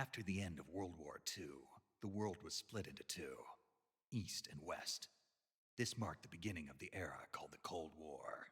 After the end of World War II, the world was split into two, East and West. This marked the beginning of the era called the Cold War.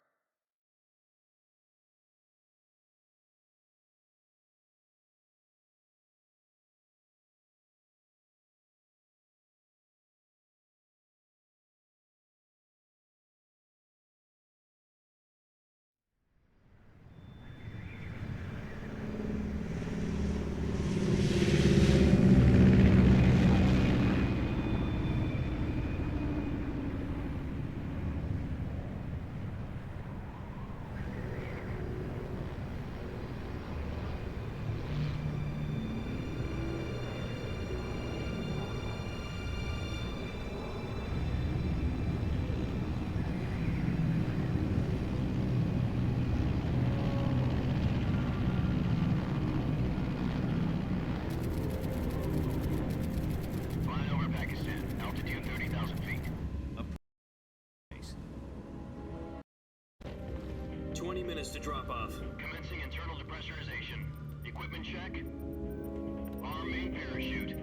Flying over Pakistan, altitude 30,000 feet. 20 minutes to drop off. Commencing internal depressurization. Equipment check. Arm main parachute.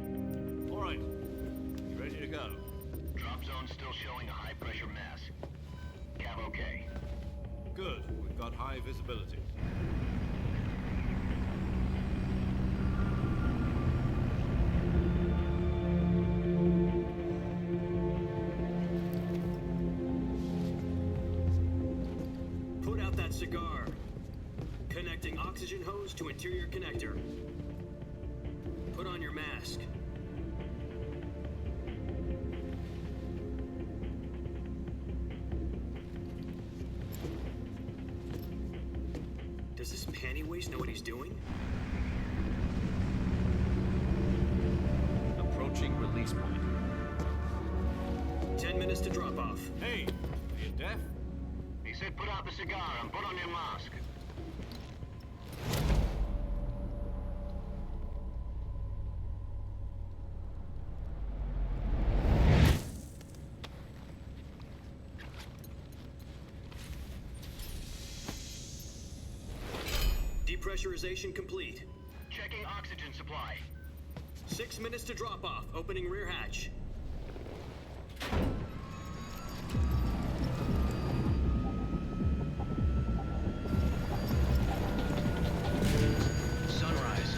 All right. Ready to go. Drop zone still showing a high pressure mass. Cav okay. Good. We've got high visibility. Put out that cigar. Connecting oxygen hose to interior connector. Put on your mask. Does this panty waste know what he's doing? Approaching release point. 10 minutes to drop off. Hey, are you deaf? He said put out the cigar and put on your mask. Depressurization complete. Checking oxygen supply. 6 minutes to drop off. Opening rear hatch. Sunrise.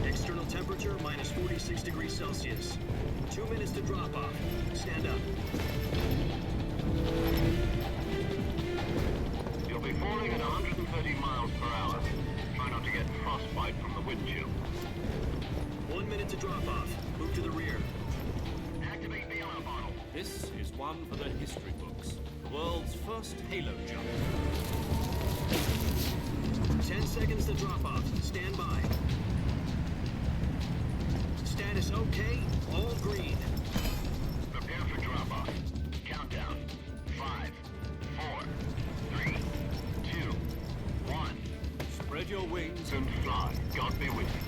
External temperature minus 46 degrees Celsius. 2 minutes to drop off. Stand up. You'll be falling at 130 miles per hour. Try not to get frostbite from the wind chill. 1 minute to drop off. Move to the rear. Activate bailout bottle. This is one for the history books. The world's first halo jump. 10 seconds to drop off. Stand by. Status okay. All green. Prepare for drop-off. Countdown. 5, 4, 3, 2, 1. Spread your wings And fly. God be with you.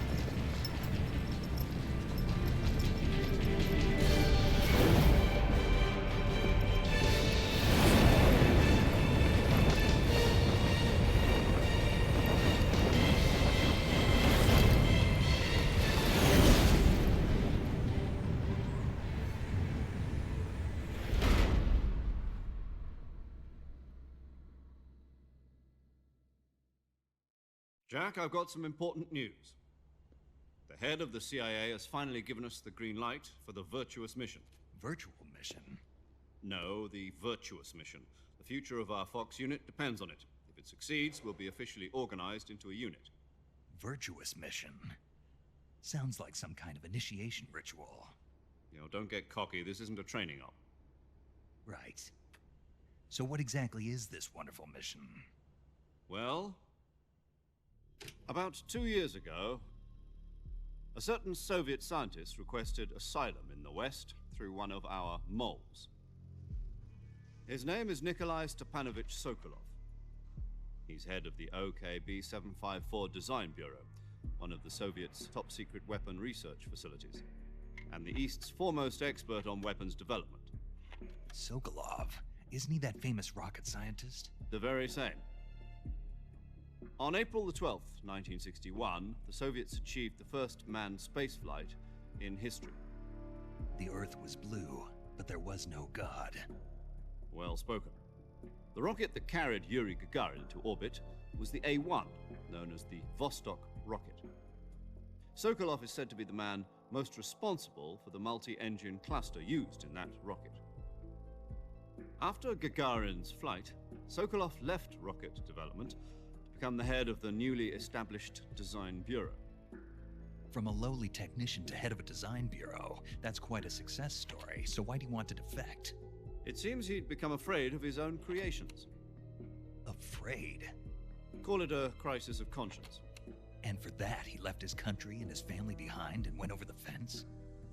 Jack, I've got some important news. The head of the CIA has finally given us the green light for the virtuous mission. Virtual mission? No, the virtuous mission. The future of our Fox unit depends on it. If it succeeds, we'll be officially organized into a unit. Virtuous mission? Sounds like some kind of initiation ritual. You know, don't get cocky. This isn't a training op. Right. So what exactly is this wonderful mission? Well, about 2 years ago, a certain Soviet scientist requested asylum in the West through one of our moles. His name is Nikolai Stepanovich Sokolov. He's head of the OKB 754 Design Bureau, one of the Soviets' top-secret weapon research facilities, and the East's foremost expert on weapons development. Sokolov. Isn't he that famous rocket scientist? The very same. On April the 12th, 1961, the Soviets achieved the first manned spaceflight in history. The Earth was blue, but there was no God. Well spoken. The rocket that carried Yuri Gagarin into orbit was the A-1, known as the Vostok rocket. Sokolov is said to be the man most responsible for the multi-engine cluster used in that rocket. After Gagarin's flight, Sokolov left rocket development to become the head of the newly established Design Bureau. From a lowly technician to head of a design bureau, that's quite a success story, so why do you want to defect? It seems he'd become afraid of his own creations. Afraid? Call it a crisis of conscience. And for that, he left his country and his family behind and went over the fence?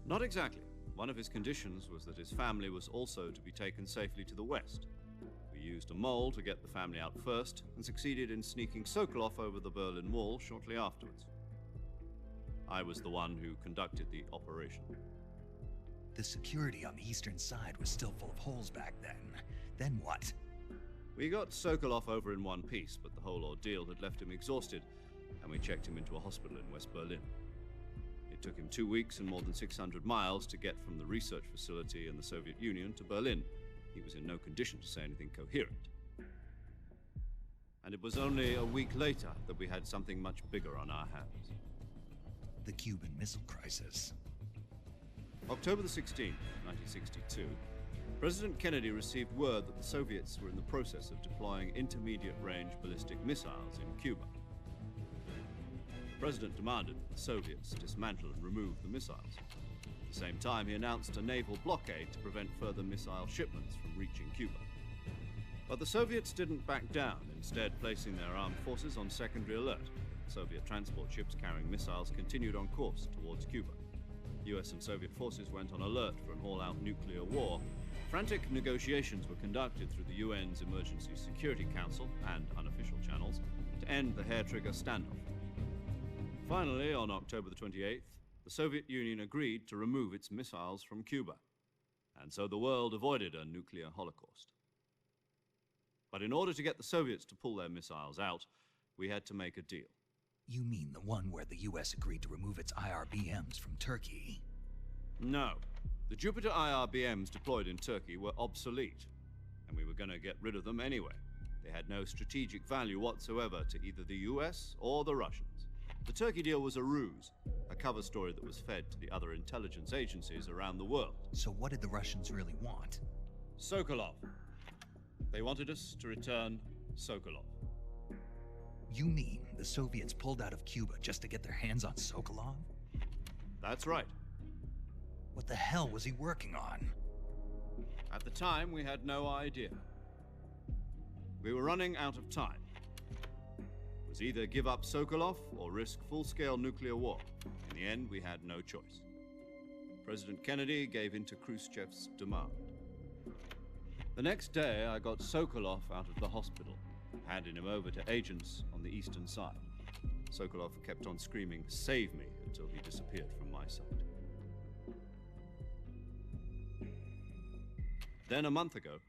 Not exactly. One of his conditions was that his family was also to be taken safely to the west. We used a mole to get the family out first and succeeded in sneaking Sokolov over the Berlin Wall shortly afterwards. I was the one who conducted the operation. The security on the eastern side was still full of holes back then. Then what? We got Sokolov over in one piece, but the whole ordeal had left him exhausted, and we checked him into a hospital in West Berlin. It took him 2 weeks and more than 600 miles to get from the research facility in the Soviet Union to Berlin. He was in no condition to say anything coherent. And it was only a week later that we had something much bigger on our hands. The Cuban Missile Crisis. October the 16th, 1962, President Kennedy received word that the Soviets were in the process of deploying intermediate-range ballistic missiles in Cuba. The President demanded that the Soviets dismantle and remove the missiles. At the same time, he announced a naval blockade to prevent further missile shipments from reaching Cuba. But the Soviets didn't back down, instead placing their armed forces on secondary alert. Soviet transport ships carrying missiles continued on course towards Cuba. US and Soviet forces went on alert for an all-out nuclear war. Frantic negotiations were conducted through the UN's Emergency Security Council and unofficial channels to end the hair-trigger standoff. Finally, on October the 28th, the Soviet Union agreed to remove its missiles from Cuba, and so the world avoided a nuclear holocaust. But in order to get the Soviets to pull their missiles out, we had to make a deal. You mean the one where the US agreed to remove its IRBMs from Turkey? No. The Jupiter IRBMs deployed in Turkey were obsolete, and we were going to get rid of them anyway. They had no strategic value whatsoever to either the US or the Russians. The Turkey deal was a ruse, a cover story that was fed to the other intelligence agencies around the world. So what did the Russians really want? Sokolov. They wanted us to return Sokolov. You mean the Soviets pulled out of Cuba just to get their hands on Sokolov? That's right. What the hell was he working on? At the time, we had no idea. We were running out of time. It was either give up Sokolov or risk full-scale nuclear war. In the end, we had no choice. President Kennedy gave in to Khrushchev's demand. The next day, I got Sokolov out of the hospital, handing him over to agents on the eastern side. Sokolov kept on screaming, "Save me," until he disappeared from my sight. Then a month ago,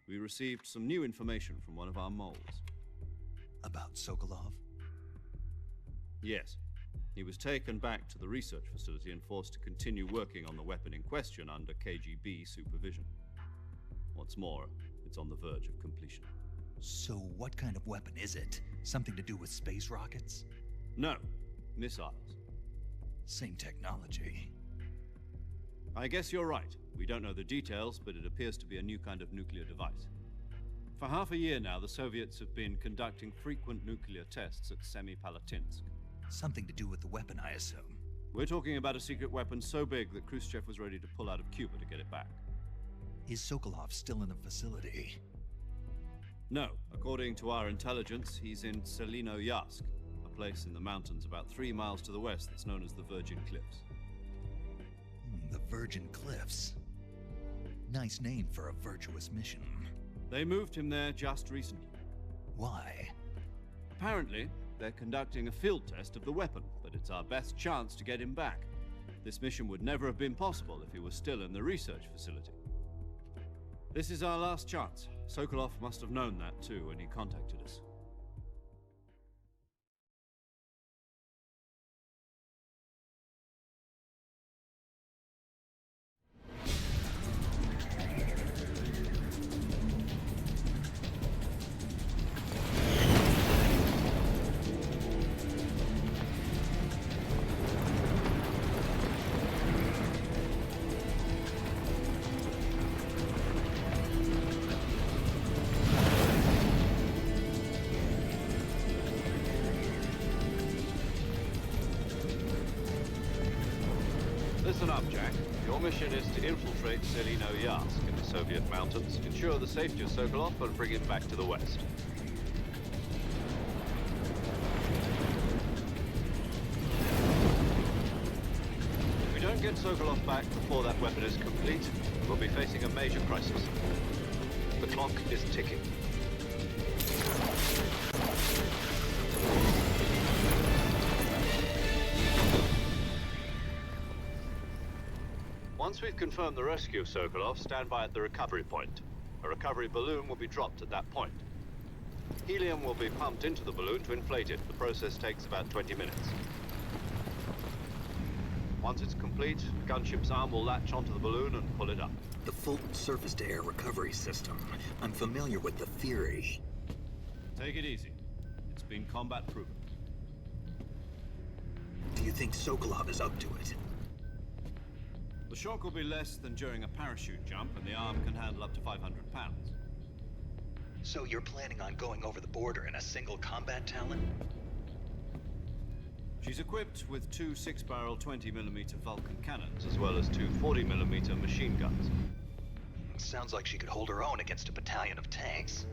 we received some new information from one of our moles. About Sokolov? Yes. He was taken back to the research facility and forced to continue working on the weapon in question under KGB supervision. What's more, it's on the verge of completion. So what kind of weapon is it? Something to do with space rockets? No, missiles. Same technology. I guess you're right. We don't know the details, but it appears to be a new kind of nuclear device. For half a year now, the Soviets have been conducting frequent nuclear tests at Semipalatinsk. Something to do with the weapon, I assume. We're talking about a secret weapon so big that Khrushchev was ready to pull out of Cuba to get it back. Is Sokolov still in the facility? No. According to our intelligence, he's in Selino-Yarsk, a place in the mountains about 3 miles to the west that's known as the Virgin Cliffs. The Virgin Cliffs. Nice name for a virtuous mission. They moved him there just recently. Why? Apparently, they're conducting a field test of the weapon, but it's our best chance to get him back. This mission would never have been possible if he was still in the research facility. This is our last chance. Sokolov must have known that too when he contacted us. Listen up, Jack. Your mission is to infiltrate Selino Yask in the Soviet mountains, ensure the safety of Sokolov, and bring it back to the West. If we don't get Sokolov back before that weapon is complete, we'll be facing a major crisis. The clock is ticking. Once we've confirmed the rescue of Sokolov, stand by at the recovery point. A recovery balloon will be dropped at that point. Helium will be pumped into the balloon to inflate it. The process takes about 20 minutes. Once it's complete, the gunship's arm will latch onto the balloon and pull it up. The Fulton surface-to-air recovery system. I'm familiar with the theory. Take it easy. It's been combat proven. Do you think Sokolov is up to it? The shock will be less than during a parachute jump, and the arm can handle up to 500 pounds. So you're planning on going over the border in a single combat Talon? She's equipped with two 6-barrel 20mm Vulcan cannons, as well as two 40mm machine guns. Sounds like she could hold her own against a battalion of tanks.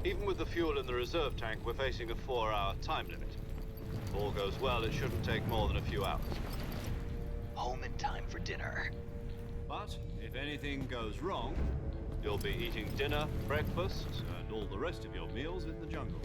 Even with the fuel in the reserve tank, we're facing a 4-hour time limit. If all goes well, it shouldn't take more than a few hours. Home in time for dinner. But if anything goes wrong, you'll be eating dinner, breakfast, and all the rest of your meals in the jungle.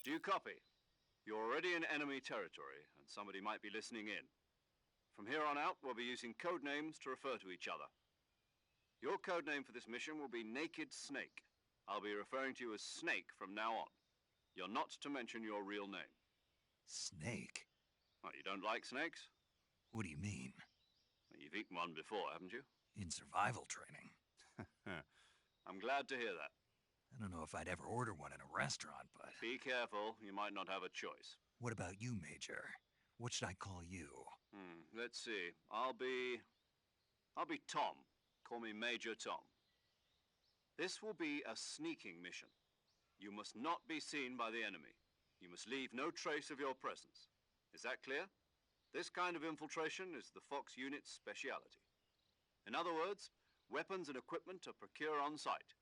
Do you copy? You're already in enemy territory, and somebody might be listening in. From here on out, we'll be using code names to refer to each other. Your code name for this mission will be Naked Snake. I'll be referring to you as Snake from now on. You're not to mention your real name. Snake? Oh, you don't like snakes? What do you mean? Well, you've eaten one before, haven't you? In survival training. I'm glad to hear that. I don't know if I'd ever order one in a restaurant, but... Be careful, you might not have a choice. What about you, Major? What should I call you? Let's see. I'll be Tom. Call me Major Tom. This will be a sneaking mission. You must not be seen by the enemy. You must leave no trace of your presence. Is that clear? This kind of infiltration is the Fox unit's speciality. In other words, weapons and equipment are procured on site.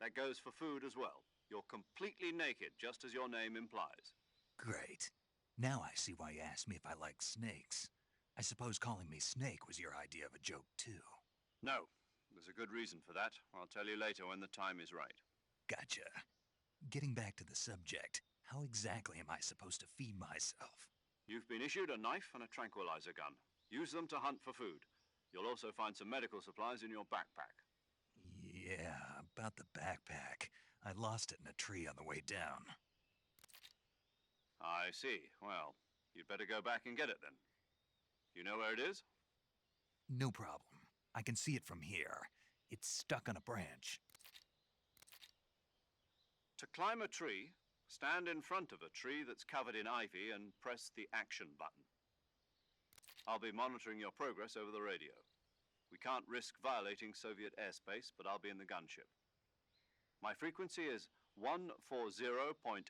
That goes for food as well. You're completely naked, just as your name implies. Great. Now I see why you asked me if I like snakes. I suppose calling me Snake was your idea of a joke, too. No, there's a good reason for that. I'll tell you later when the time is right. Gotcha. Getting back to the subject, how exactly am I supposed to feed myself? You've been issued a knife and a tranquilizer gun. Use them to hunt for food. You'll also find some medical supplies in your backpack. Yeah, about the backpack. I lost it in a tree on the way down. I see. Well, you'd better go back and get it then. You know where it is? No problem. I can see it from here. It's stuck on a branch. To climb a tree, stand in front of a tree that's covered in ivy and press the action button. I'll be monitoring your progress over the radio. We can't risk violating Soviet airspace, but I'll be in the gunship. My frequency is 140.85.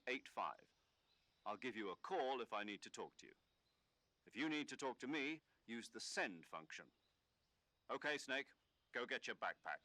I'll give you a call if I need to talk to you. If you need to talk to me, use the send function. Okay, Snake, go get your backpack.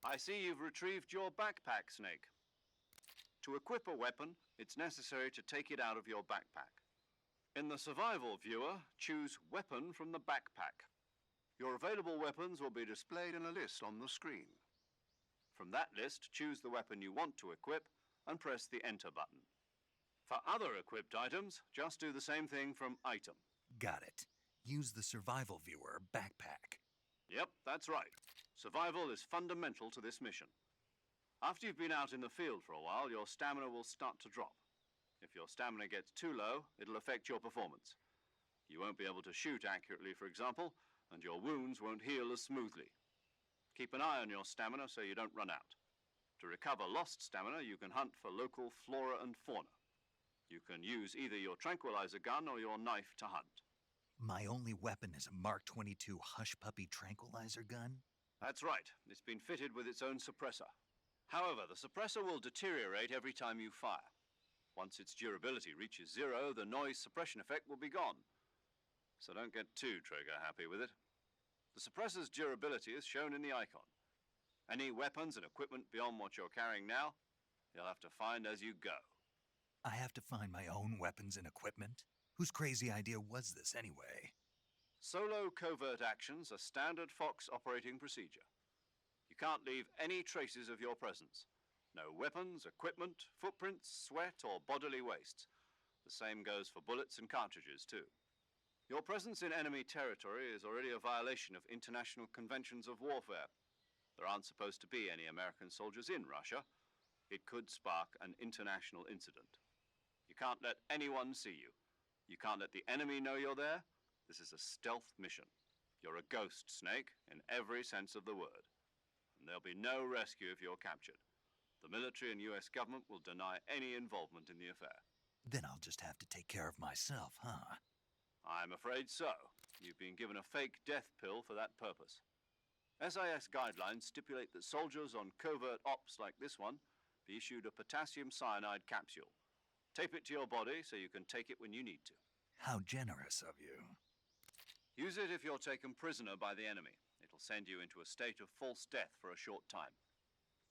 I see you've retrieved your backpack, Snake. To equip a weapon, it's necessary to take it out of your backpack. In the survival viewer, choose Weapon from the backpack. Your available weapons will be displayed in a list on the screen. From that list, choose the weapon you want to equip and press the Enter button. For other equipped items, just do the same thing from Item. Got it. Use the survival viewer backpack. Yep, that's right. Survival is fundamental to this mission. After you've been out in the field for a while, your stamina will start to drop. If your stamina gets too low, it'll affect your performance. You won't be able to shoot accurately, for example, and your wounds won't heal as smoothly. Keep an eye on your stamina so you don't run out. To recover lost stamina, you can hunt for local flora and fauna. You can use either your tranquilizer gun or your knife to hunt. My only weapon is a Mark 22 Hush Puppy tranquilizer gun? That's right. It's been fitted with its own suppressor. However, the suppressor will deteriorate every time you fire. Once its durability reaches zero, the noise suppression effect will be gone. So don't get too trigger happy with it. The suppressor's durability is shown in the icon. Any weapons and equipment beyond what you're carrying now, you'll have to find as you go. I have to find my own weapons and equipment? Whose crazy idea was this anyway? Solo covert actions are standard Fox operating procedure. You can't leave any traces of your presence. No weapons, equipment, footprints, sweat, or bodily wastes. The same goes for bullets and cartridges, too. Your presence in enemy territory is already a violation of international conventions of warfare. There aren't supposed to be any American soldiers in Russia. It could spark an international incident. You can't let anyone see you. You can't let the enemy know you're there. This is a stealth mission. You're a ghost, Snake, in every sense of the word. And there'll be no rescue if you're captured. The military and US government will deny any involvement in the affair. Then I'll just have to take care of myself, huh? I'm afraid so. You've been given a fake death pill for that purpose. SIS guidelines stipulate that soldiers on covert ops like this one be issued a potassium cyanide capsule. Tape it to your body so you can take it when you need to. How generous of you. Use it if you're taken prisoner by the enemy. It'll send you into a state of false death for a short time.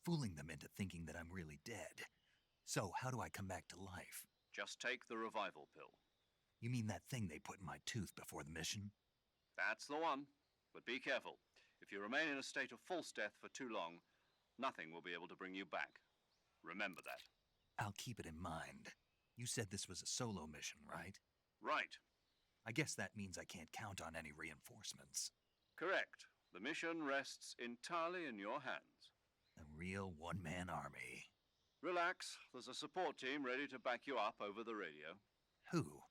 Fooling them into thinking that I'm really dead. So how do I come back to life? Just take the revival pill. You mean that thing they put in my tooth before the mission? That's the one. But be careful. If you remain in a state of false death for too long, nothing will be able to bring you back. Remember that. I'll keep it in mind. You said this was a solo mission, right? Right. I guess that means I can't count on any reinforcements. Correct. The mission rests entirely in your hands. A real one-man army. Relax. There's a support team ready to back you up over the radio. Who?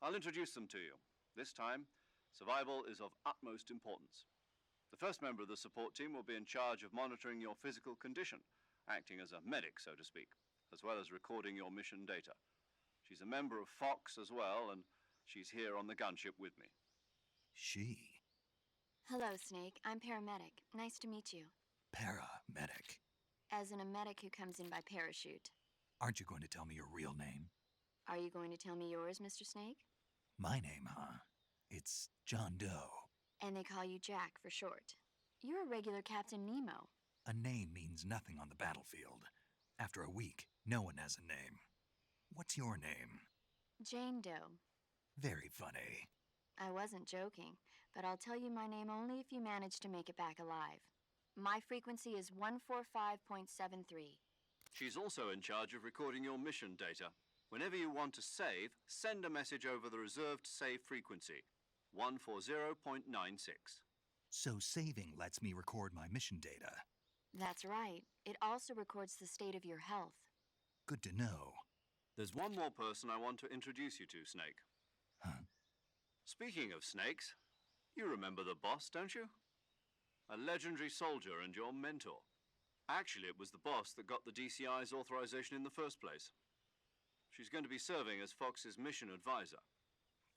I'll introduce them to you. This time, survival is of utmost importance. The first member of the support team will be in charge of monitoring your physical condition, acting as a medic, so to speak, as well as recording your mission data. She's a member of Fox as well, and she's here on the gunship with me. She? Hello, Snake. I'm paramedic. Nice to meet you. Paramedic. As in a medic who comes in by parachute. Aren't you going to tell me your real name? Are you going to tell me yours, Mr. Snake? My name, huh? It's John Doe. And they call you Jack for short. You're a regular Captain Nemo. A name means nothing on the battlefield. After a week, no one has a name. What's your name? Jane Doe. Very funny. I wasn't joking, but I'll tell you my name only if you manage to make it back alive. My frequency is 145.73. She's also in charge of recording your mission data. Whenever you want to save, send a message over the reserved save frequency, 140.96. So saving lets me record my mission data. That's right. It also records the state of your health. Good to know. There's one more person I want to introduce you to, Snake. Huh? Speaking of snakes, you remember the boss, don't you? A legendary soldier and your mentor. Actually, it was the boss that got the DCI's authorization in the first place. She's going to be serving as Fox's mission advisor.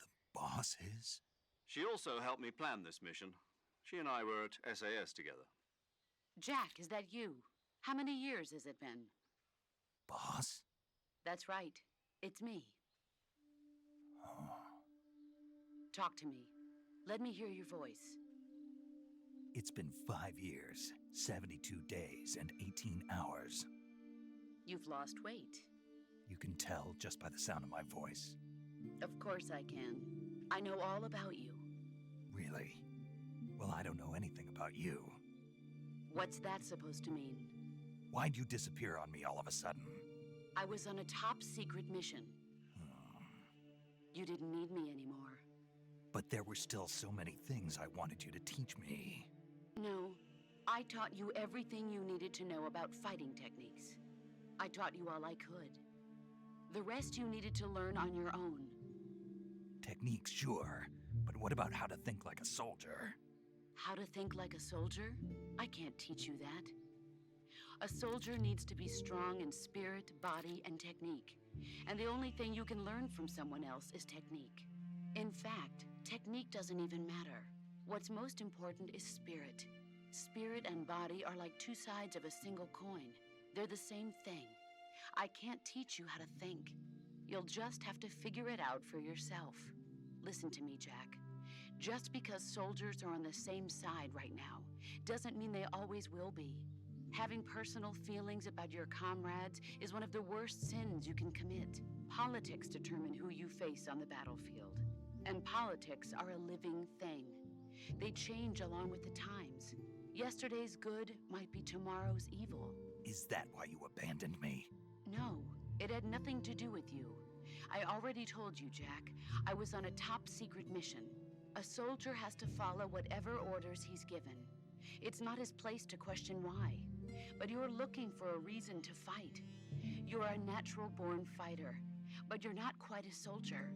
The boss is? She also helped me plan this mission. She and I were at SAS together. Jack, is that you? How many years has it been? Boss? That's right. It's me. Oh. Talk to me. Let me hear your voice. It's been 5 years, 72 days, and 18 hours. You've lost weight. You can tell just by the sound of my voice. Of course I can. I know all about you. Really? Well, I don't know anything about you. What's that supposed to mean? Why'd you disappear on me all of a sudden? I was on a top-secret mission. You didn't need me anymore. But there were still so many things I wanted you to teach me. No, I taught you everything you needed to know about fighting techniques. I taught you all I could. The rest you needed to learn on your own. Techniques, sure. But what about how to think like a soldier? How to think like a soldier? I can't teach you that. A soldier needs to be strong in spirit, body, and technique. And the only thing you can learn from someone else is technique. In fact, technique doesn't even matter. What's most important is spirit. Spirit and body are like two sides of a single coin. They're the same thing. I can't teach you how to think. You'll just have to figure it out for yourself. Listen to me, Jack. Just because soldiers are on the same side right now doesn't mean they always will be. Having personal feelings about your comrades is one of the worst sins you can commit. Politics determine who you face on the battlefield. And politics are a living thing. They change along with the times. Yesterday's good might be tomorrow's evil. Is that why you abandoned me? No, it had nothing to do with you. I already told you, Jack. I was on a top-secret mission. A soldier has to follow whatever orders he's given. It's not his place to question why. But you're looking for a reason to fight. You're a natural-born fighter, but you're not quite a soldier.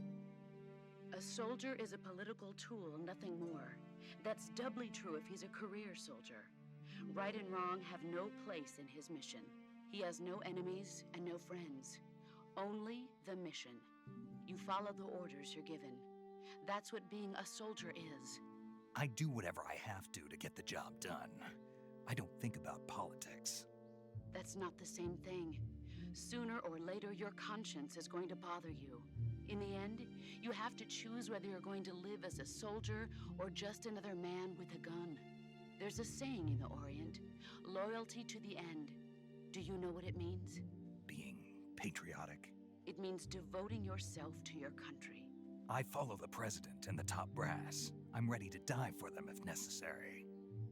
A soldier is a political tool, nothing more. That's doubly true if he's a career soldier. Right and wrong have no place in his mission. He has no enemies and no friends. Only the mission. You follow the orders you're given. That's what being a soldier is. I do whatever I have to get the job done. I don't think about politics. That's not the same thing. Sooner or later, your conscience is going to bother you. In the end, you have to choose whether you're going to live as a soldier or just another man with a gun. There's a saying in the Orient, loyalty to the end. Do you know what it means? Being patriotic. It means devoting yourself to your country. I follow the president and the top brass. I'm ready to die for them if necessary.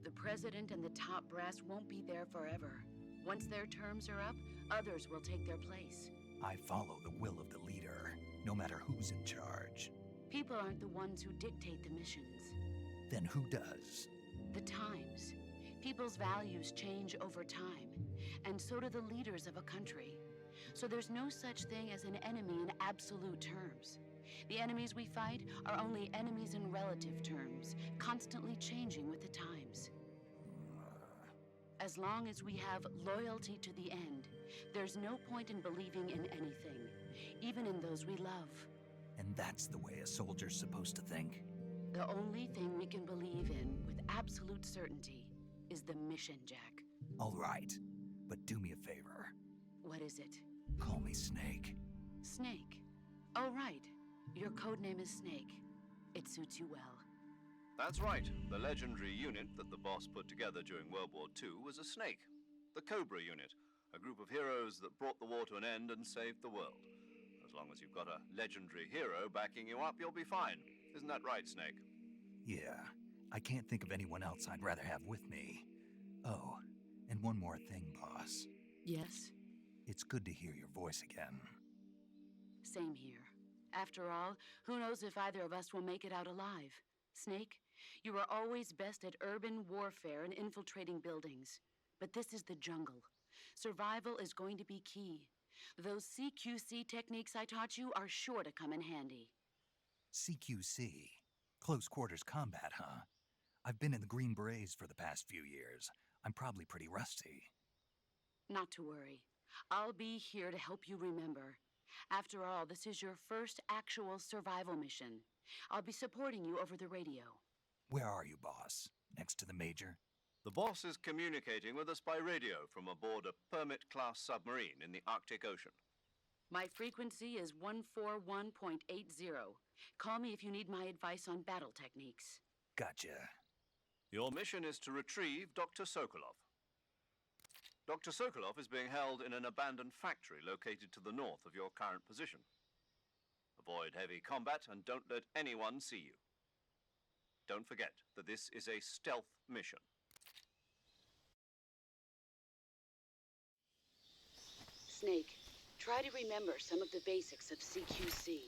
The president and the top brass won't be there forever. Once their terms are up, others will take their place. I follow the will of the leader, no matter who's in charge. People aren't the ones who dictate the missions. Then who does? The times. People's values change over time, and so do the leaders of a country. So there's no such thing as an enemy in absolute terms. The enemies we fight are only enemies in relative terms, constantly changing with the times. As long as we have loyalty to the end, there's no point in believing in anything, even in those we love. And that's the way a soldier's supposed to think? The only thing we can believe in with absolute certainty is the mission, Jack. All right, but do me a favor. What is it? Call me Snake. Snake. Oh, right. Your codename is Snake. It suits you well. That's right. The legendary unit that the boss put together during World War II was a snake. The Cobra unit, a group of heroes that brought the war to an end and saved the world. As long as you've got a legendary hero backing you up, you'll be fine. Isn't that right, Snake? Yeah, I can't think of anyone else I'd rather have with me. Oh, and one more thing, boss. Yes? It's good to hear your voice again. Same here. After all, who knows if either of us will make it out alive? Snake, you are always best at urban warfare and infiltrating buildings. But this is the jungle. Survival is going to be key. Those CQC techniques I taught you are sure to come in handy. CQC? Close quarters combat, huh? I've been in the Green Berets for the past few years. I'm probably pretty rusty. Not to worry. I'll be here to help you remember. After all, this is your first actual survival mission. I'll be supporting you over the radio. Where are you, boss? Next to the Major? The boss is communicating with us by radio from aboard a Permit-class submarine in the Arctic Ocean. My frequency is 141.80. Call me if you need my advice on battle techniques. Gotcha. Your mission is to retrieve Dr. Sokolov. Dr. Sokolov is being held in an abandoned factory located to the north of your current position. Avoid heavy combat and don't let anyone see you. Don't forget that this is a stealth mission. Snake, try to remember some of the basics of CQC.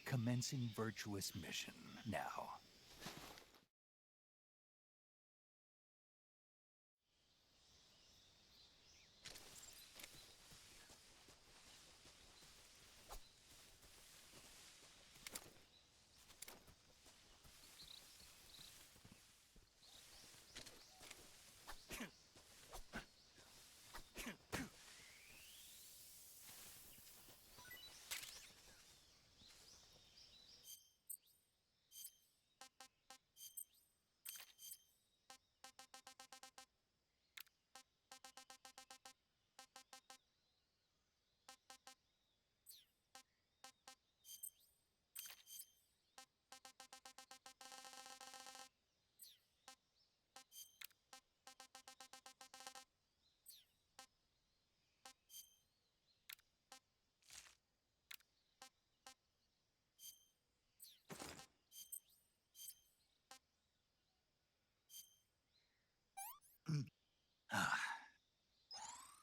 Commencing virtuous mission now.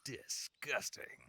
Disgusting.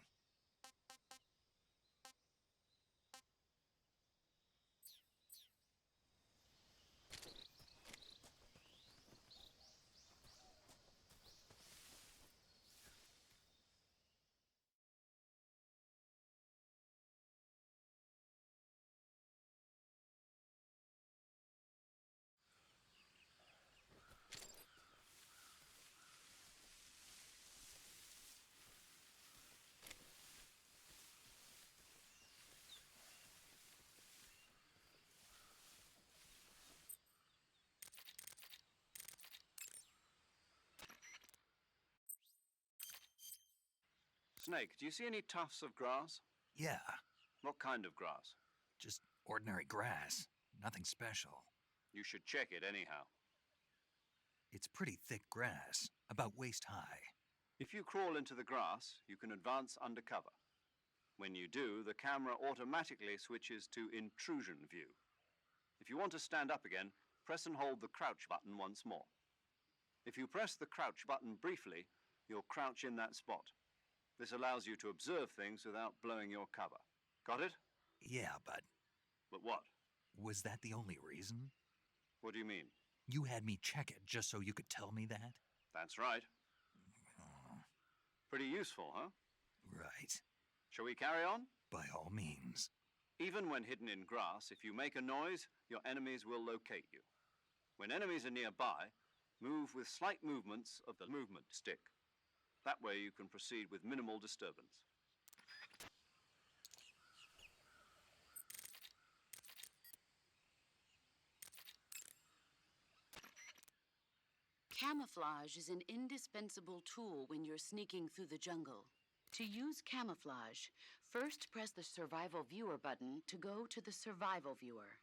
Snake, do you see any tufts of grass? Yeah, What kind of grass? just ordinary grass. Nothing special. You should check it anyhow. It's pretty thick grass, about waist high. If you crawl into the grass, you can advance under cover. When you do, the camera automatically switches to intrusion view. If you want to stand up again, press and hold the crouch button once more. If you press the crouch button briefly, you'll crouch in that spot. This allows you to observe things without blowing your cover. Got it? Yeah, but But what? was that the only reason? What do you mean? You had me check it just so you could tell me that? That's right. Oh, Pretty useful, huh? right. Shall we carry on? By all means. Even when hidden in grass, if you make a noise, your enemies will locate you. When enemies are nearby, move with slight movements of the movement stick. That way you can proceed with minimal disturbance. Camouflage is an indispensable tool when you're sneaking through the jungle. To use camouflage, first press the Survival Viewer button to go to the Survival Viewer.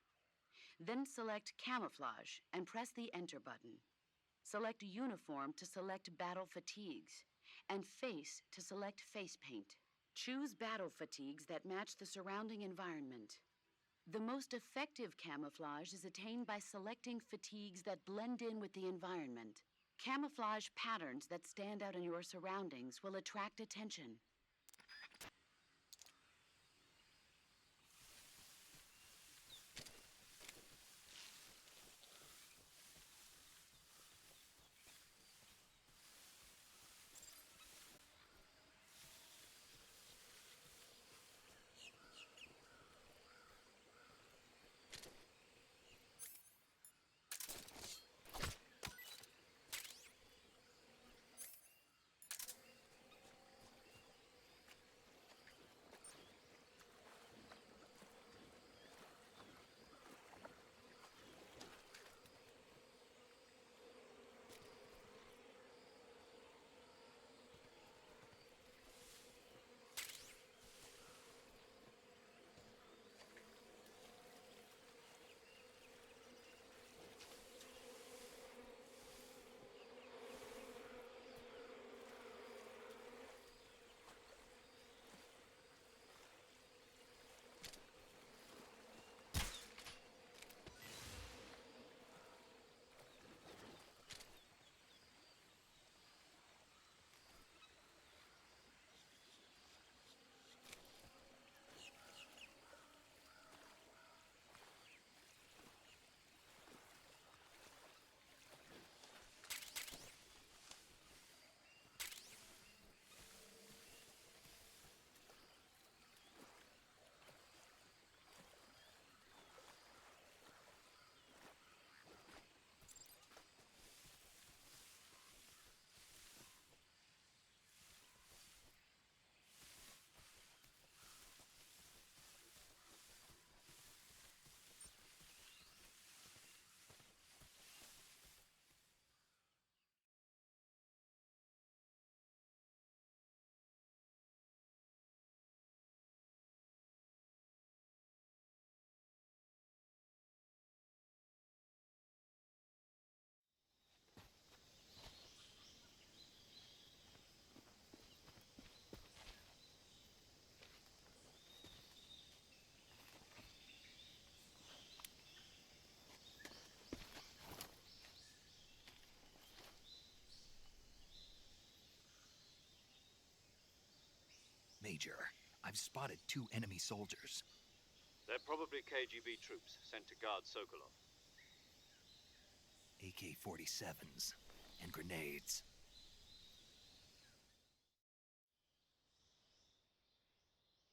Then select Camouflage and press the Enter button. Select Uniform to select Battle Fatigues, and Face to select Face Paint. Choose battle fatigues that match the surrounding environment. The most effective camouflage is attained by selecting fatigues that blend in with the environment. Camouflage patterns that stand out in your surroundings will attract attention. Major. I've spotted 2 enemy soldiers. They're probably KGB troops sent to guard Sokolov. AK-47s and grenades.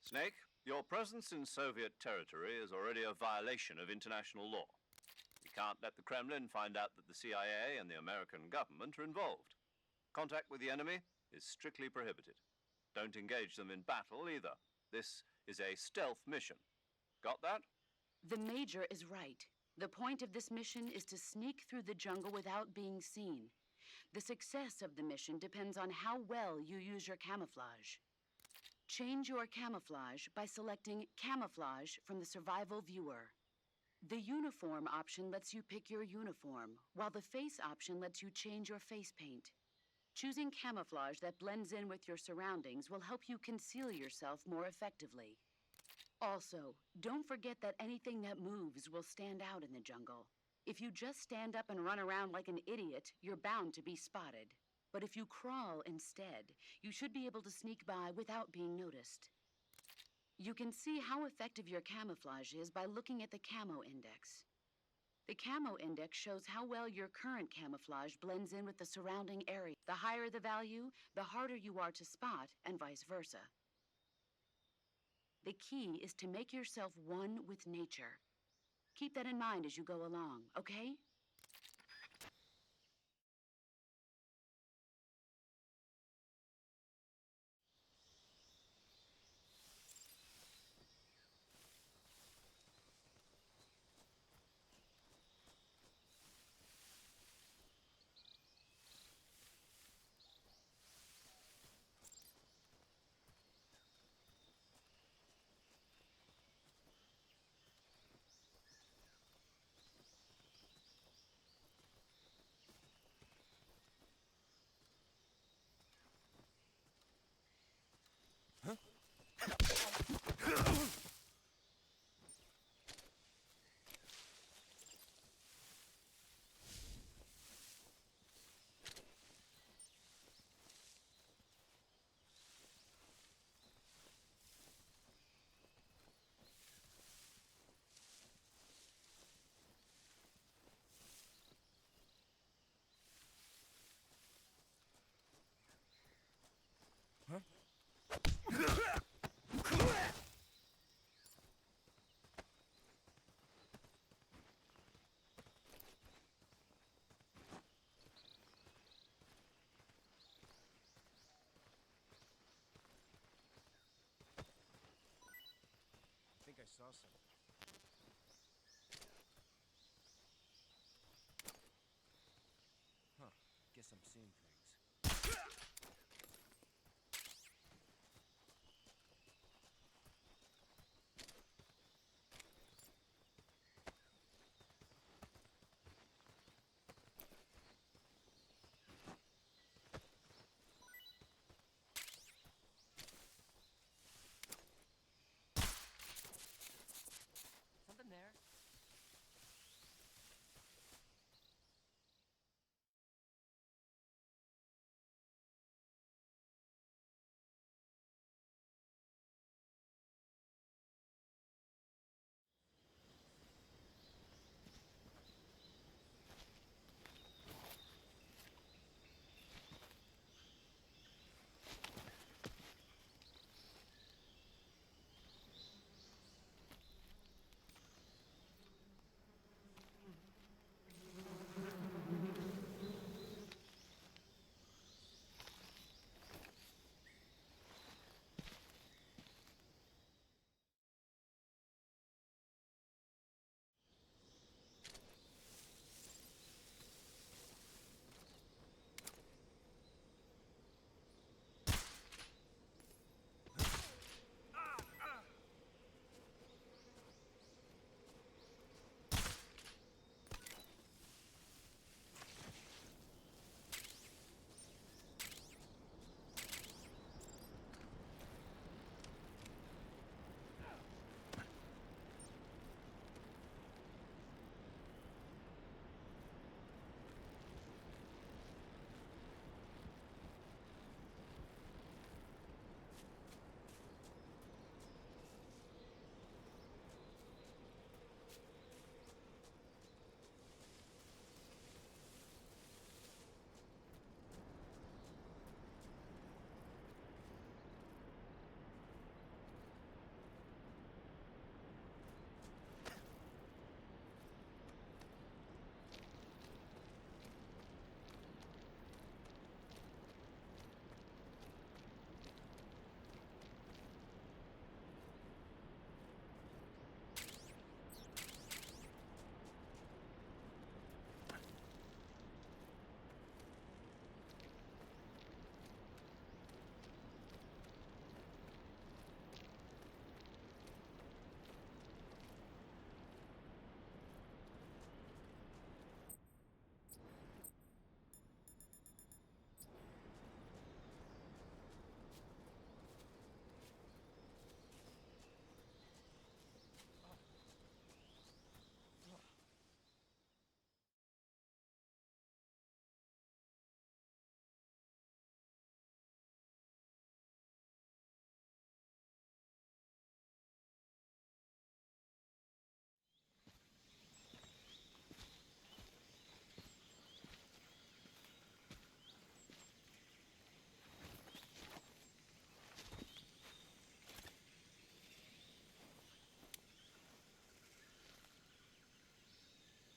Snake, your presence in Soviet territory is already a violation of international law. We can't let the Kremlin find out that the CIA and the American government are involved. Contact with the enemy is strictly prohibited. Don't engage them in battle either. This is a stealth mission. Got that? The Major is right. The point of this mission is to sneak through the jungle without being seen. The success of the mission depends on how well you use your camouflage. Change your camouflage by selecting Camouflage from the Survival Viewer. The Uniform option lets you pick your uniform, while the Face option lets you change your face paint. Choosing camouflage that blends in with your surroundings will help you conceal yourself more effectively. Also, don't forget that anything that moves will stand out in the jungle. If you just stand up and run around like an idiot, you're bound to be spotted. But if you crawl instead, you should be able to sneak by without being noticed. You can see how effective your camouflage is by looking at the Camo Index. The Camo Index shows how well your current camouflage blends in with the surrounding area. The higher the value, the harder you are to spot, and vice versa. The key is to make yourself one with nature. Keep that in mind as you go along, okay? I think I saw something. Huh. Guess I'm seeing things. Something there.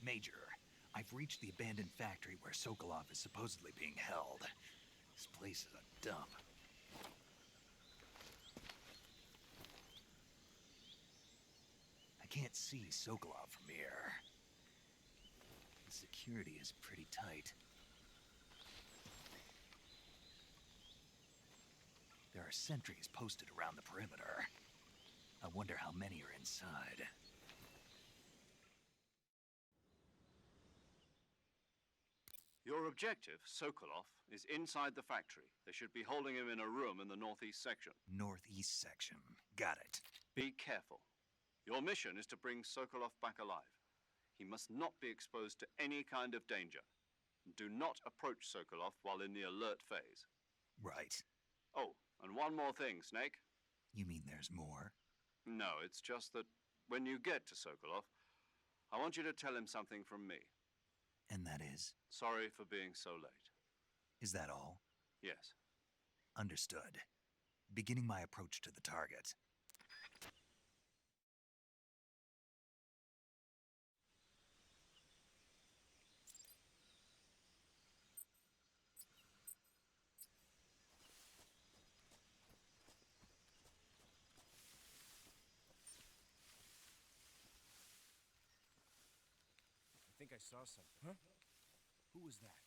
Major, I've reached the abandoned factory where Sokolov is supposedly being held. This place is a dump. I can't see Sokolov from here. The security is pretty tight. There are sentries posted around the perimeter. I wonder how many are inside. Your objective, Sokolov, is inside the factory. They should be holding him in a room in the northeast section. Northeast section. Got it. Be careful. Your mission is to bring Sokolov back alive. He must not be exposed to any kind of danger. Do not approach Sokolov while in the alert phase. Right. Oh, and one more thing, Snake. You mean there's more? No, it's just that when you get to Sokolov, I want you to tell him something from me. And that is? Sorry for being so late. Is that all? Yes. Understood. Beginning my approach to the target. I think I saw something. Huh? Who was that?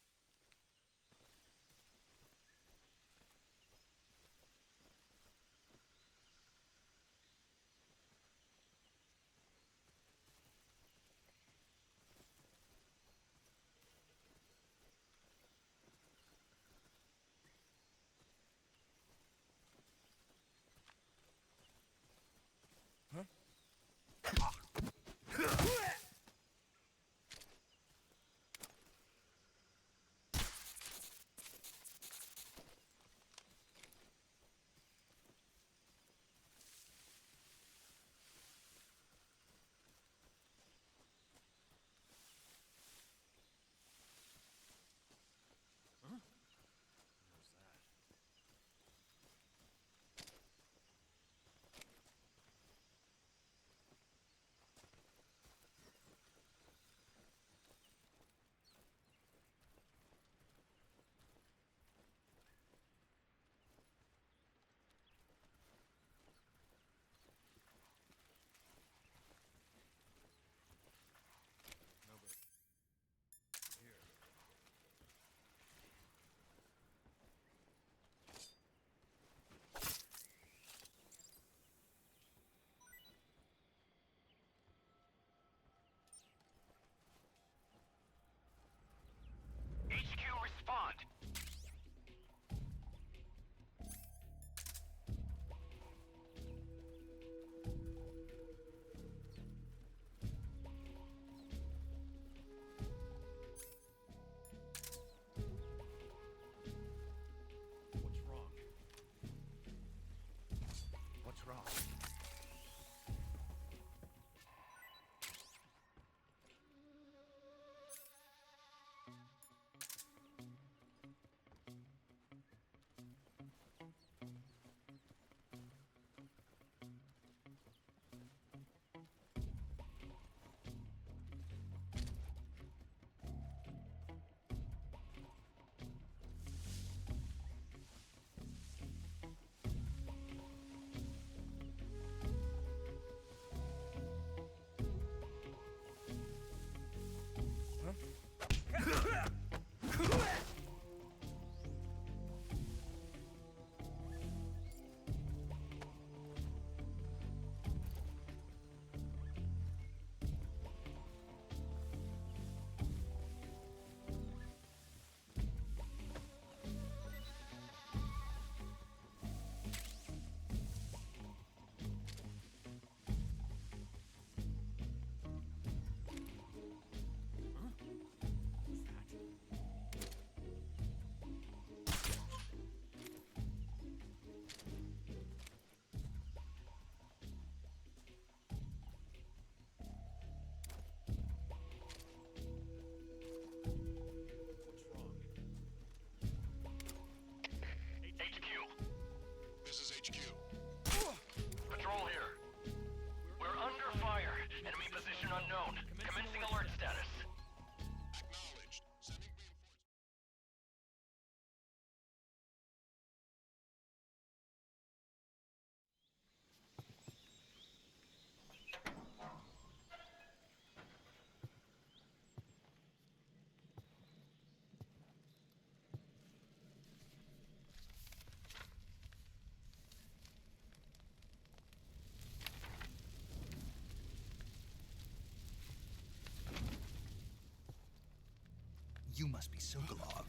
You must be Sokolov.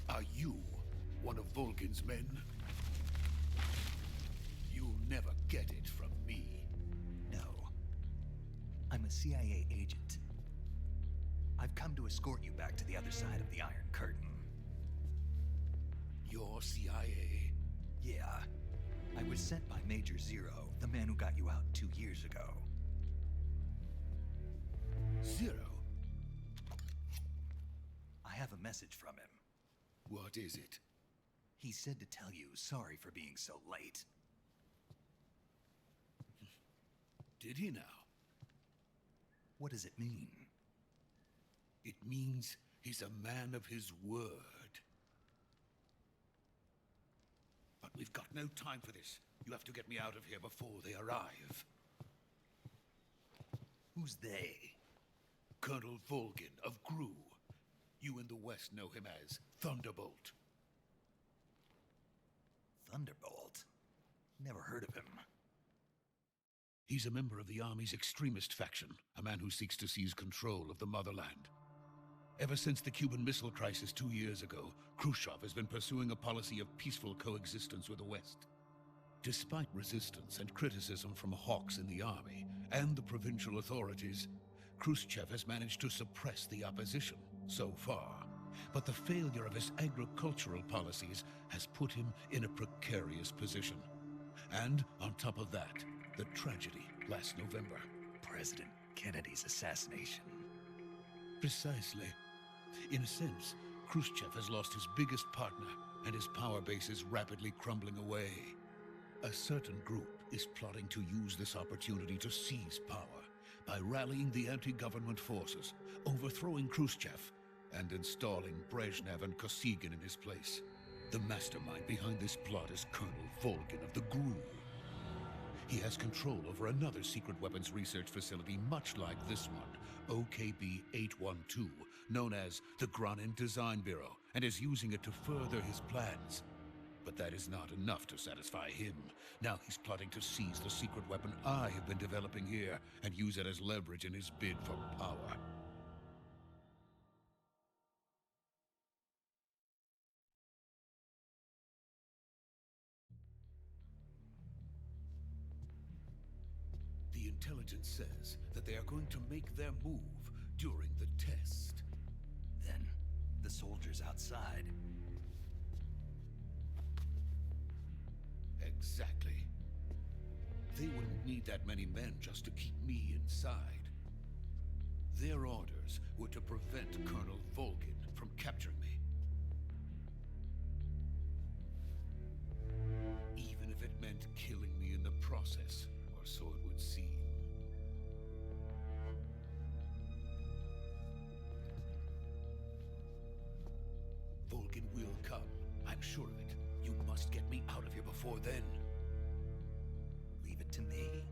Are you one of Volgin's men? You'll never get it from me. No. I'm a CIA agent. I've come to escort you back to the other side of the Iron Curtain. You're CIA? Yeah. I was sent by Major Zero, the man who got you out 2 years ago. Zero? I have a message from him. What is it? He said to tell you sorry for being so late. Did he now? What does it mean? It means he's a man of his word. But we've got no time for this. You have to get me out of here before they arrive. Who's they? Colonel Volgin of Gru. You in the West know him as Thunderbolt. Thunderbolt? Never heard of him. He's a member of the Army's extremist faction, a man who seeks to seize control of the motherland. Ever since the Cuban Missile Crisis 2 years ago, Khrushchev has been pursuing a policy of peaceful coexistence with the West. Despite resistance and criticism from hawks in the army and the provincial authorities, Khrushchev has managed to suppress the opposition so far. But the failure of his agricultural policies has put him in a precarious position. And on top of that, the tragedy last November. President Kennedy's assassination. Precisely. In a sense, Khrushchev has lost his biggest partner, and his power base is rapidly crumbling away. A certain group is plotting to use this opportunity to seize power by rallying the anti-government forces, overthrowing Khrushchev, and installing Brezhnev and Kosygin in his place. The mastermind behind this plot is Colonel Volgin of the Gru. He has control over another secret weapons research facility much like this one, OKB-812, known as the Gran Design Bureau, and is using it to further his plans. But that is not enough to satisfy him. Now he's plotting to seize the secret weapon I have been developing here and use it as leverage in his bid for power. The intelligence says that they are going to make their move during the test. Then, the soldiers outside. Exactly. They wouldn't need that many men just to keep me inside. Their orders were to prevent Colonel Volgin from capturing me. Even if it meant killing me in the process, or so it would seem. Volgin will come, I'm sure of it. You must get me out of here before then. Leave it to me.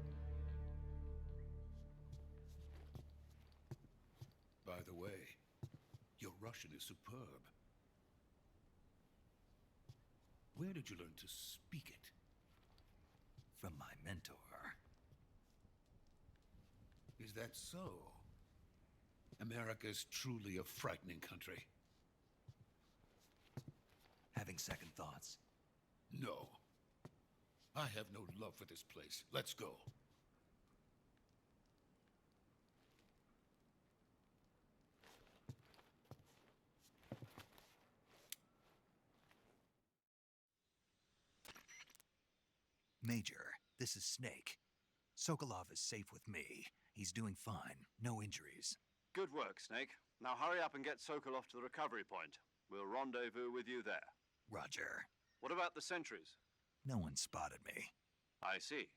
By the way, your Russian is superb. Where did you learn to speak it? From my mentor. Is that so? America's truly a frightening country. Having second thoughts? No. I have no love for this place. Let's go. Major, this is Snake. Sokolov is safe with me. He's doing fine. No injuries. Good work, Snake. Now hurry up and get Sokolov to the recovery point. We'll rendezvous with you there. Roger. What about the sentries? No one spotted me. I see.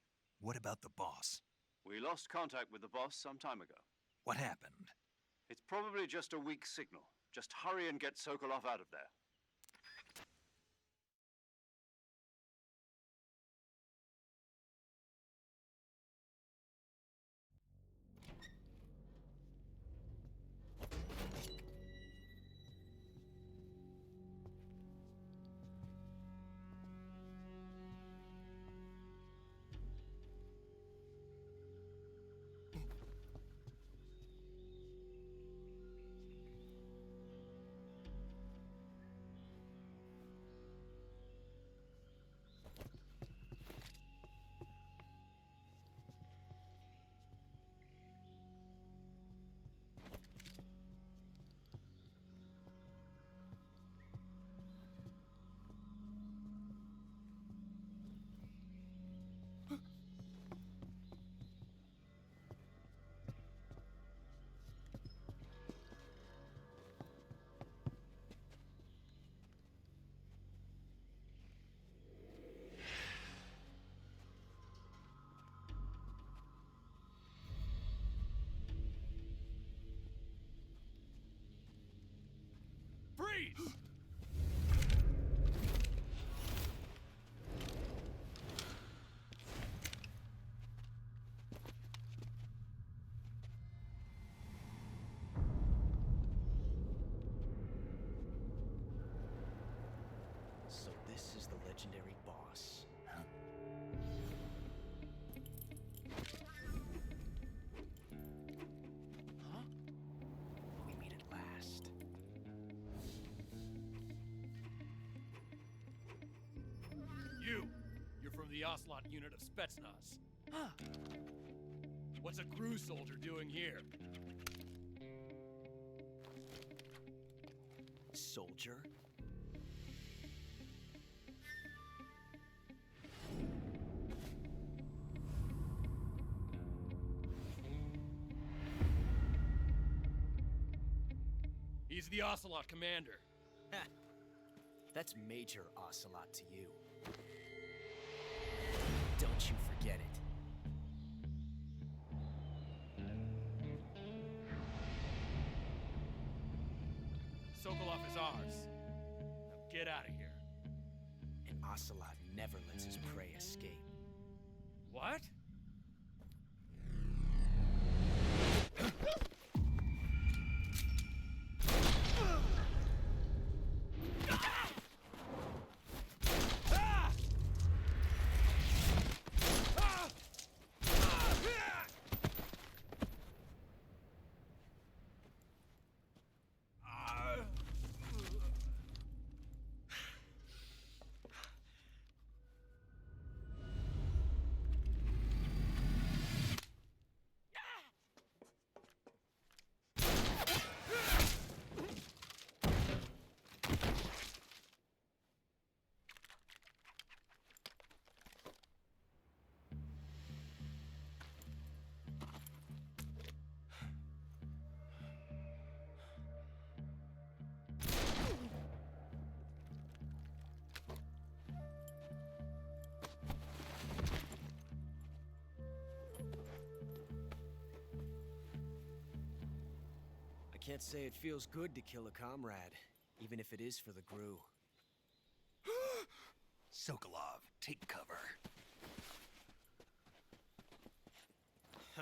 What about the boss? We lost contact with the boss some time ago. What happened? It's probably just a weak signal. Just hurry and get Sokolov out of there. legendary boss. Huh? Huh? We meet at last. You're from the Ocelot unit of Spetsnaz. Huh. What's a crew soldier doing here? Soldier? He's the Ocelot commander. Ha! That's Major Ocelot to you. Don't you forget it. Sokolov is ours. Now get out of here. And Ocelot never lets his prey escape. What? I can't say it feels good to kill a comrade, even if it is for the Gru. Sokolov, take cover. Huh.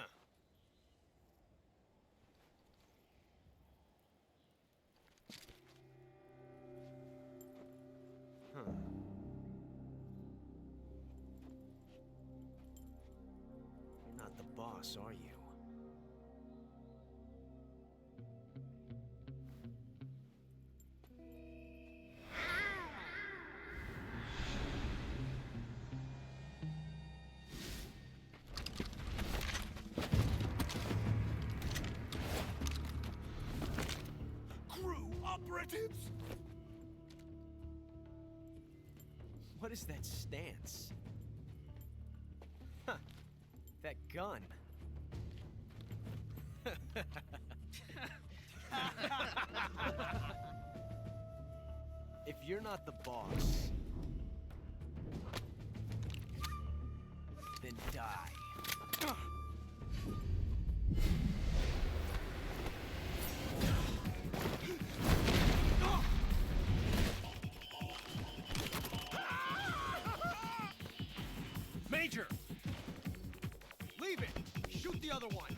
Huh. You're not the boss, are you? Operatives! What is that stance? Huh. That gun. If you're not the boss, then die. Major! Leave it! Shoot the other one!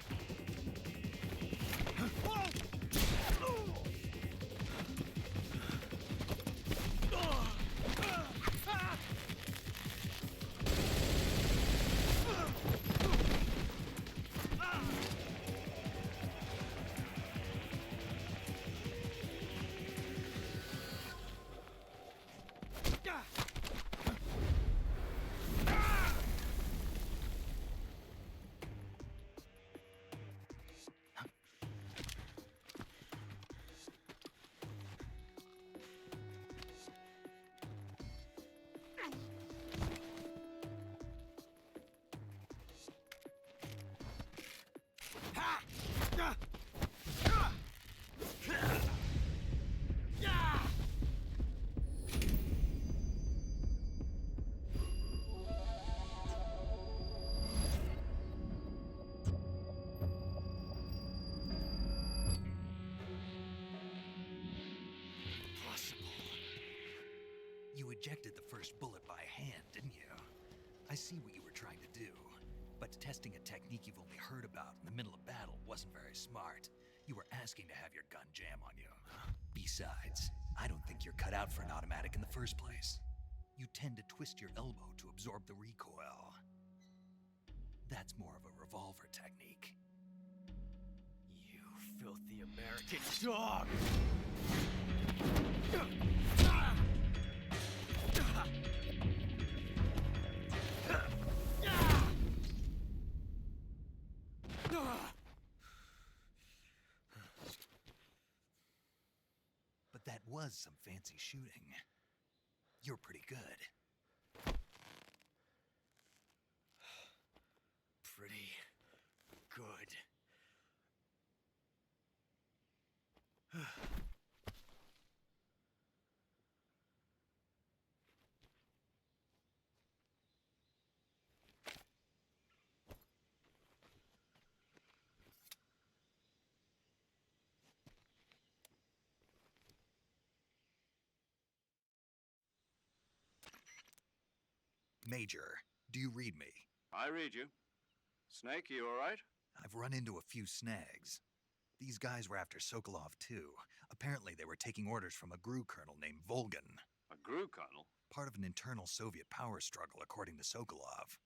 You ejected the first bullet by hand, didn't you? I see what you were trying to do. But testing a technique you've only heard about in the middle of battle wasn't very smart. You were asking to have your gun jam on you. Besides, I don't think you're cut out for an automatic in the first place. you tend to twist your elbow to absorb the recoil. That's more of a revolver technique. You filthy American dog! But that was some fancy shooting. You're pretty good. Pretty good. Major, do you read me? I read you. Snake, you all right? I've run into a few snags. These guys were after Sokolov, too. Apparently, they were taking orders from a GRU colonel named Volgan. A GRU colonel? Part of an internal Soviet power struggle, according to Sokolov.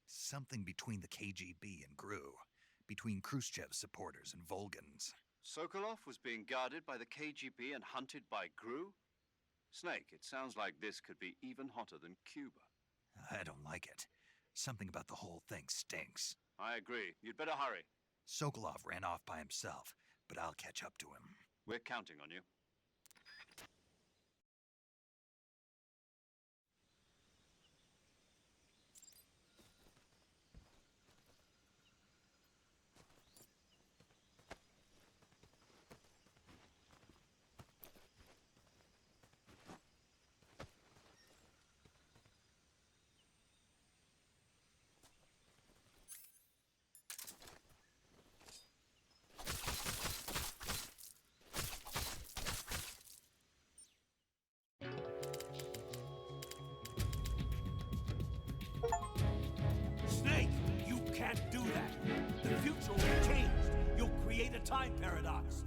Something between the KGB and GRU. Between Khrushchev's supporters and Volgan's. Sokolov was being guarded by the KGB and hunted by GRU? Snake, it sounds like this could be even hotter than Cuba. I don't like it. Something about the whole thing stinks. I agree. You'd better hurry. Sokolov ran off by himself, but I'll catch up to him. We're counting on you. Snake, you can't do that. The future will be changed. You'll create a time paradox.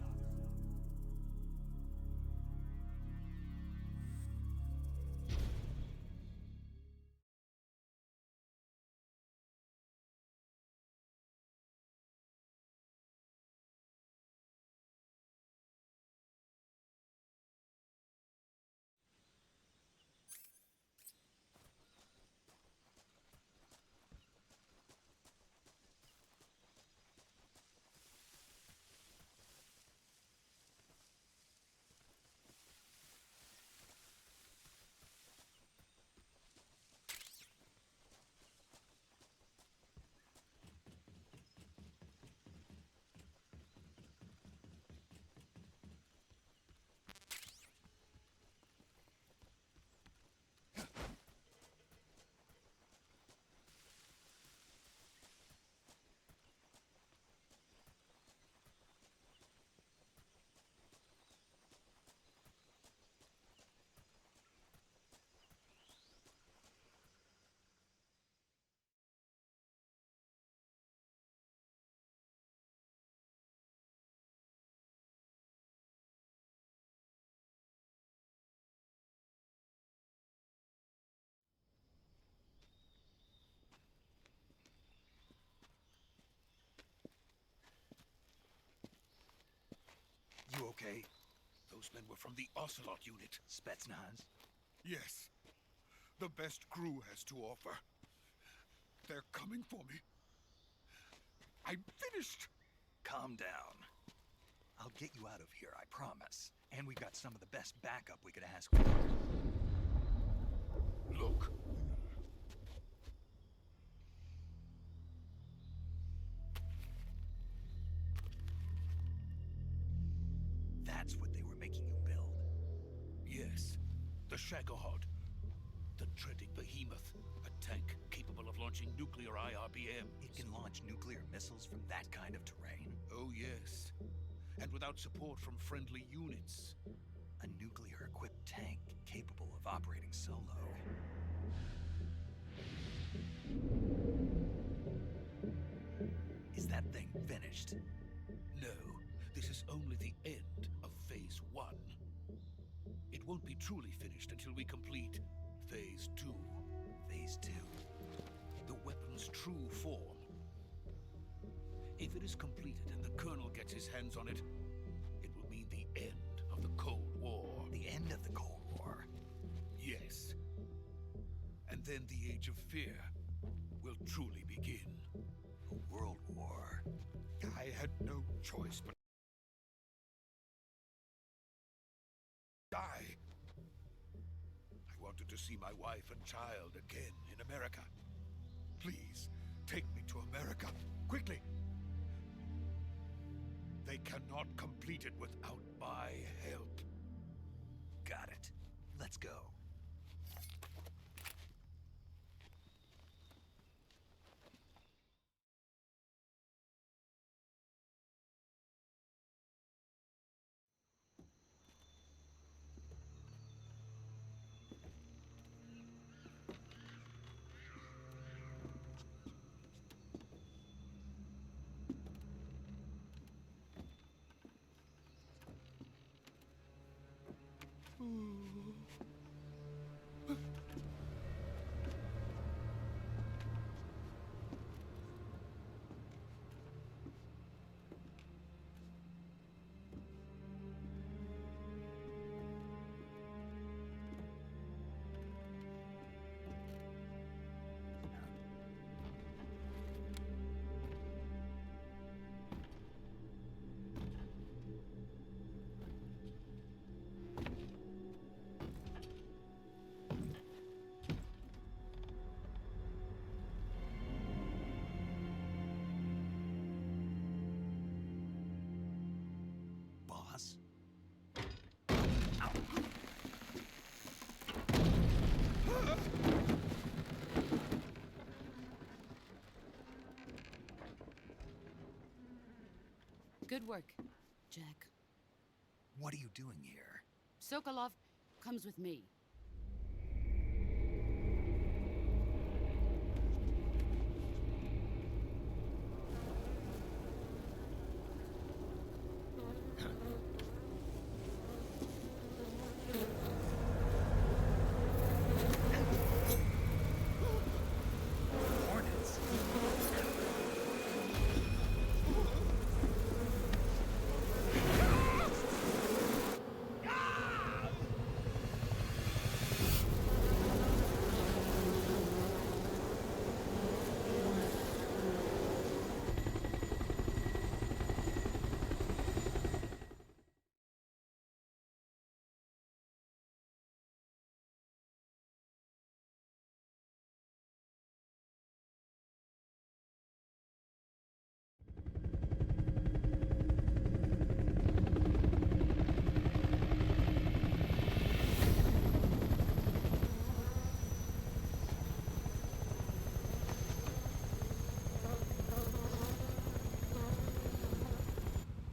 You okay? Those men were from the Ocelot unit. Spetsnaz? Yes. The best GRU has to offer. They're coming for me. I'm finished. Calm down. I'll get you out of here, I promise. And we've got some of the best backup we could ask for. Look. That's what they were making you build? Yes. The Shagohod. The dreaded behemoth. A tank capable of launching nuclear IRBM. It can launch nuclear missiles from that kind of terrain? Oh, yes. And without support from friendly units. A nuclear-equipped tank capable of operating solo. Is that thing finished? No, this is only the end of Phase 1. It won't be truly finished until we complete Phase 2. Phase 2. The weapon's true form. If it is completed and the Colonel gets his hands on it, it will mean the end of the Cold War. The end of the Cold War? Yes. And then the Age of Fear will truly begin. A world war. I had no choice but die. I wanted to see my wife and child again in America. Please, take me to America, quickly. They cannot complete it without my help. Got it. Let's go. Boss? Good work, Jack. What are you doing here? Sokolov comes with me. Hornets?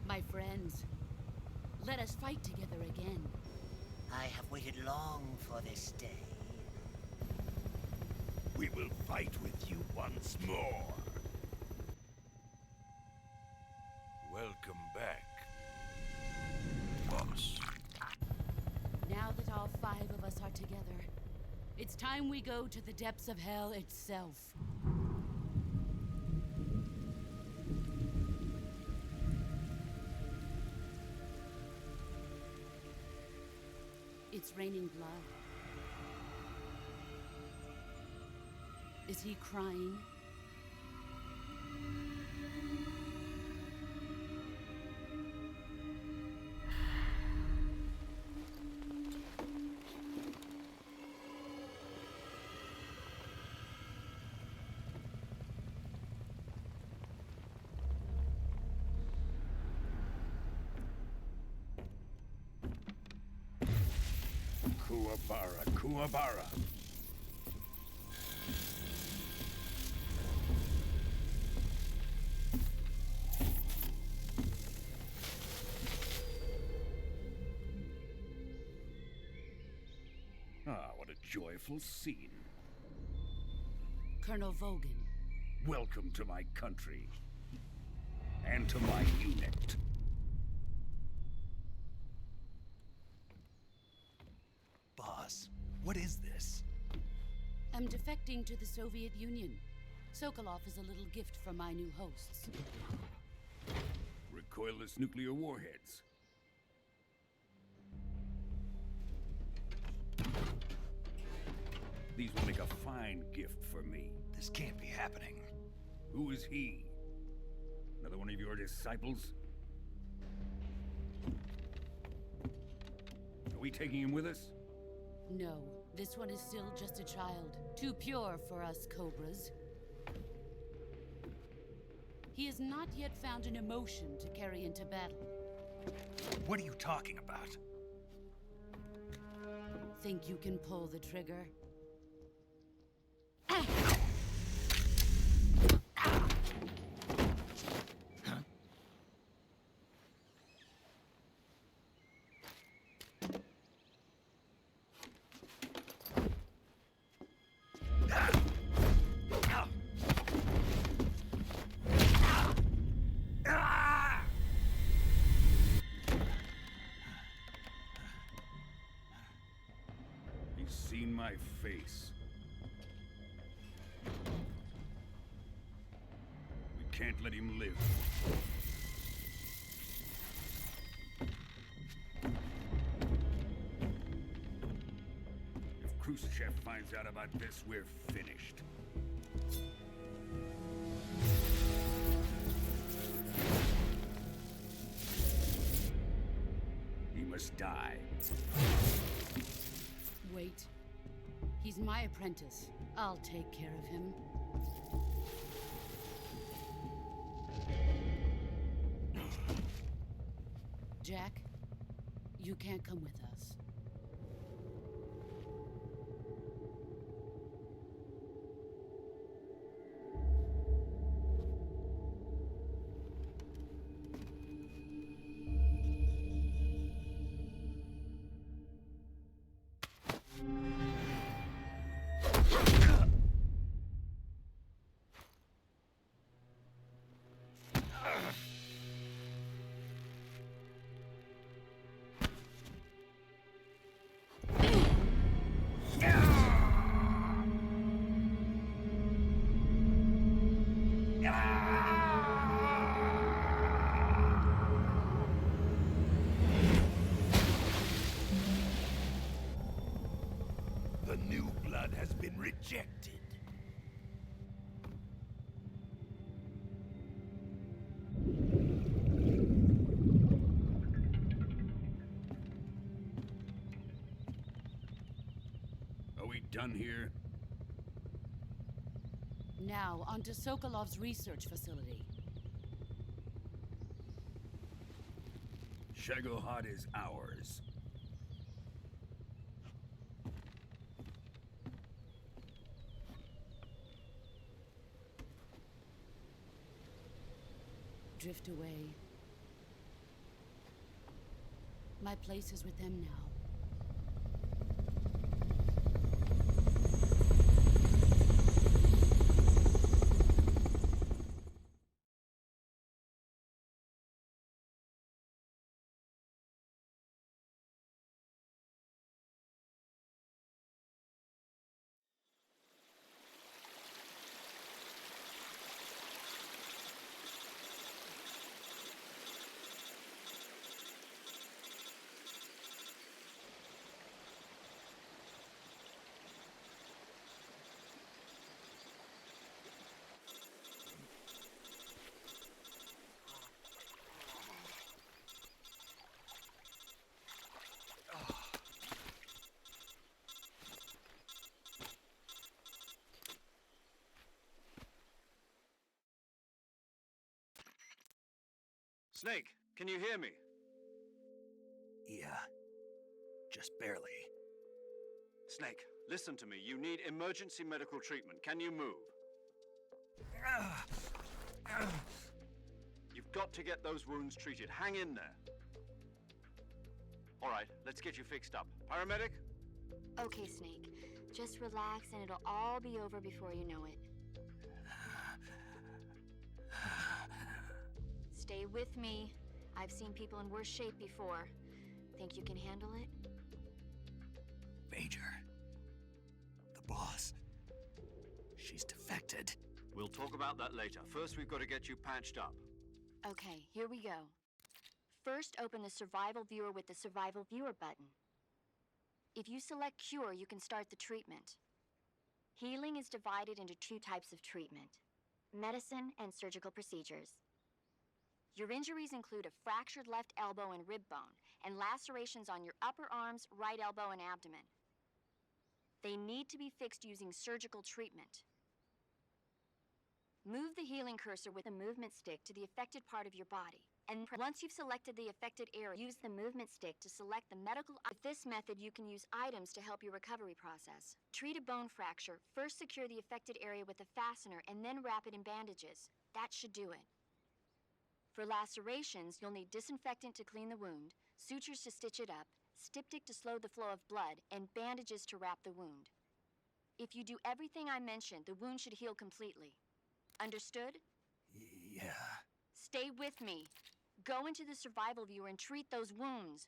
My friends, let us fight together again. I have waited long for this day. We will fight with you once more. Welcome back, boss. Now that all 5 of us are together, it's time we go to the depths of hell itself. It's raining blood. Is he crying? Kuwabara, Kuwabara. Ah, what a joyful scene. Colonel Vogan. Welcome to my country. And to my unit. Boss, what is this? am defecting to the Soviet Union. Sokolov is a little gift from my new hosts. Recoilless nuclear warheads. These will make a fine gift for me. This can't be happening. Who is he? Another one of your disciples? Are we taking him with us? No, this one is still just a child. Too pure for us Cobras. He has not yet found an emotion to carry into battle. What are you talking about? Think you can pull the trigger? He's seen my face. We can't let him live. If Khrushchev finds out about this, we're finished. He must die. Wait. He's my apprentice. I'll take care of him. Jack, you can't come with us. The new blood has been rejected. Are we done here? Now, onto Sokolov's research facility. Shagohod is ours. Drift away. My place is with them now. Snake, can you hear me? Yeah. Just barely. Snake, listen to me. You need emergency medical treatment. Can you move? You've got to get those wounds treated. Hang in there. All right, let's get you fixed up. Paramedic? Okay, Snake. Just relax and it'll all be over before you know it. Stay with me. I've seen people in worse shape before. Think you can handle it? Major. The boss. She's defected. We'll talk about that later. First, we've got to get you patched up. Okay, here we go. First, open the Survival Viewer with the Survival Viewer button. If you select Cure, you can start the treatment. Healing is divided into two types of treatment: medicine and surgical procedures. Your injuries include a fractured left elbow and rib bone, and lacerations on your upper arms, right elbow, and abdomen. They need to be fixed using surgical treatment. Move the healing cursor with a movement stick to the affected part of your body. And once you've selected the affected area, use the movement stick to select the medical. With this method, you can use items to help your recovery process. Treat a bone fracture. First secure the affected area with a fastener and then wrap it in bandages. That should do it. For lacerations, you'll need disinfectant to clean the wound, sutures to stitch it up, styptic to slow the flow of blood, and bandages to wrap the wound. If you do everything I mentioned, the wound should heal completely. Understood? Yeah. Stay with me. Go into the Survival Viewer and treat those wounds.